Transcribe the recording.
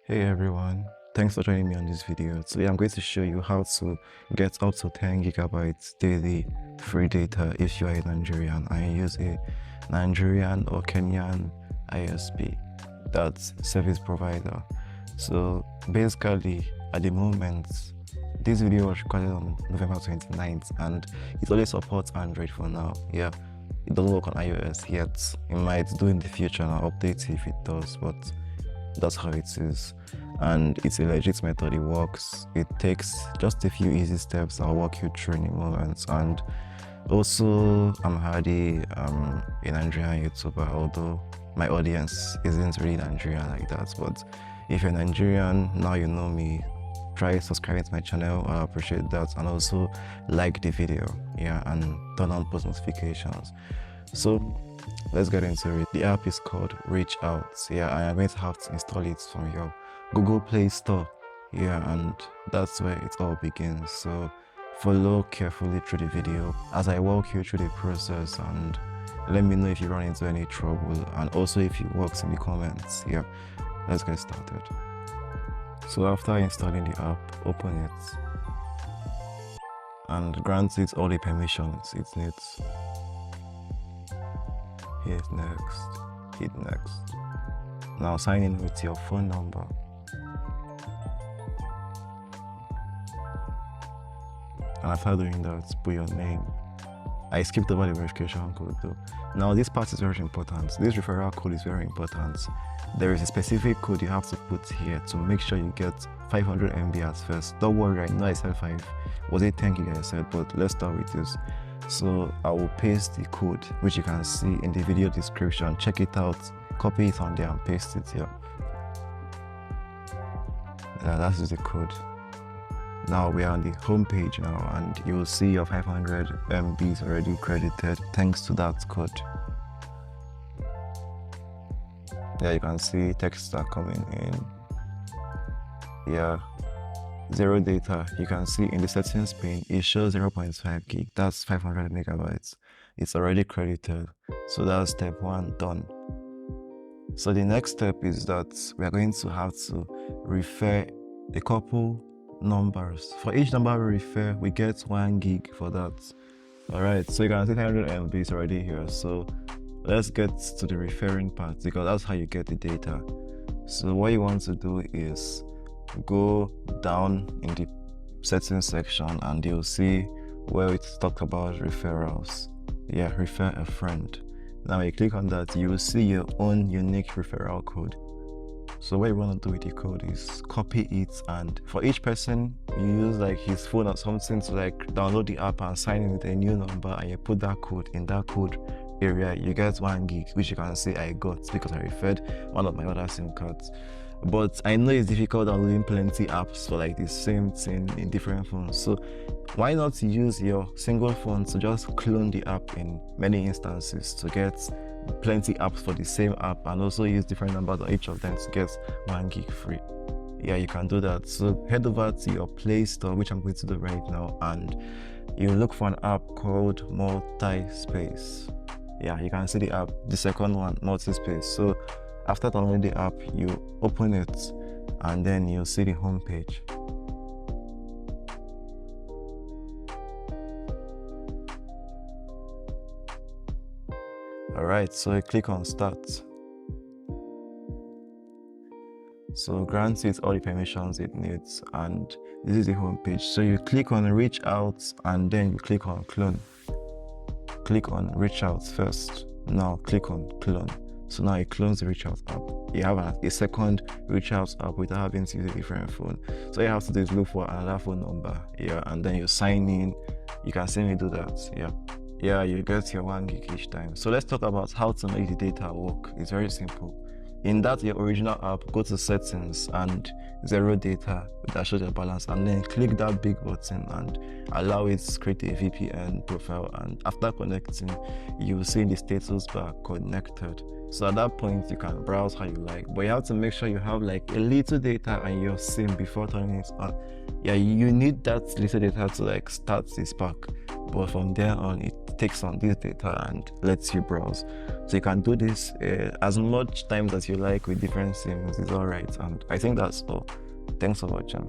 Hey everyone, thanks for joining me on this video. Today I'm going to show you how to get up to 10 gigabytes daily free data if you are a Nigerian and you use a Nigerian or Kenyan ISP, that's service provider. So basically at the moment, this video was recorded on November 29th and it only supports Android for now. Yeah, it doesn't work on iOS yet. It might do in the future and I'll update if it does, but that's how it is, and it's a legit method. It works. It takes just a few easy steps. I'll walk you through in a moment. And also, I'm Hadi. I'm a Nigerian YouTuber, although my audience isn't really Nigerian like that. But if you're Nigerian, now you know me. Try subscribing to my channel. I appreciate that, and also like the video, yeah, and turn on post notifications. So let's get into it. The app is called Reach Out. Yeah, and I'm going to have to install it from your Google Play Store. Yeah, and that's where it all begins. So follow carefully through the video as I walk you through the process, and let me know if you run into any trouble, and also if it works in the comments. Yeah, let's get started. So after installing the app, open it and grant it all the permissions it needs. Hit next, hit next. Now sign in with your phone number. And after doing that, put your name. I skipped over the verification code though. Now this part is very important. This referral code is very important. There is a specific code you have to put here to make sure you get 500 MB at first. Don't worry, I know I said 5. Was it 10 gig I said, but let's start with this. So I will paste the code, which you can see in the video description. Check it out, copy it on there and paste it here. Yeah, that is the code. Now we are on the home page now, and you will see your 500 MBs already credited thanks to that code. Yeah, you can see texts are coming in. Yeah, zero data. You can see in the settings pane it shows 0.5 gig. That's 500 megabytes. It's already credited. So that's step 1 done. So the next step is that we are going to have to refer a couple numbers. For each number we refer, we get 1 gig for that. Alright, so you can see 100 MB is already here. So let's get to the referring part, because that's how you get the data. So what you want to do is go down in the settings section and you'll see where it's talked about referrals. Yeah, refer a friend. Now you click on that, you will see your own unique referral code. So what you want to do with the code is copy it, and for each person you use like his phone or something to like download the app and sign in with a new number, and you put that code in that code area. You get 1 gig, which you can see I got because I referred one of my other SIM cards. But I know it's difficult downloading plenty apps for like the same thing in different phones, so why not use your single phone to just clone the app in many instances to get plenty apps for the same app, and also use different numbers on each of them to get 1 gig free. Yeah, you can do that. So head over to your Play Store, which I'm going to do right now, and you look for an app called Multi-Space. Yeah, you can see the app, the second one, Multi-Space. So after downloading the app, you open it and then you'll see the home page. Alright, so you click on Start. So grant it all the permissions it needs, and this is the home page. So you click on Reach Out and then you click on Clone. Click on Reach Out first. Now click on Clone. So now it clones the Reach Out app. You have a second Reach Out app without having to use a different phone. So all you have to do is look for another phone number, yeah, and then you sign in. You can see me do that, yeah, you get your 1 gig each time. So let's talk about how to make the data work. It's very simple. In that your original app, go to settings and zero data, that shows your balance, and then click that big button and allow it to create a VPN profile, and after connecting you will see in the status bar connected. So at that point you can browse how you like, but you have to make sure you have like a little data on your SIM before turning it on. Yeah, you need that little data to like start this pack. but from there on it takes on this data and lets you browse. So you can do this as much times as you like with different sims. It's all right, and I think that's all. Thanks for watching.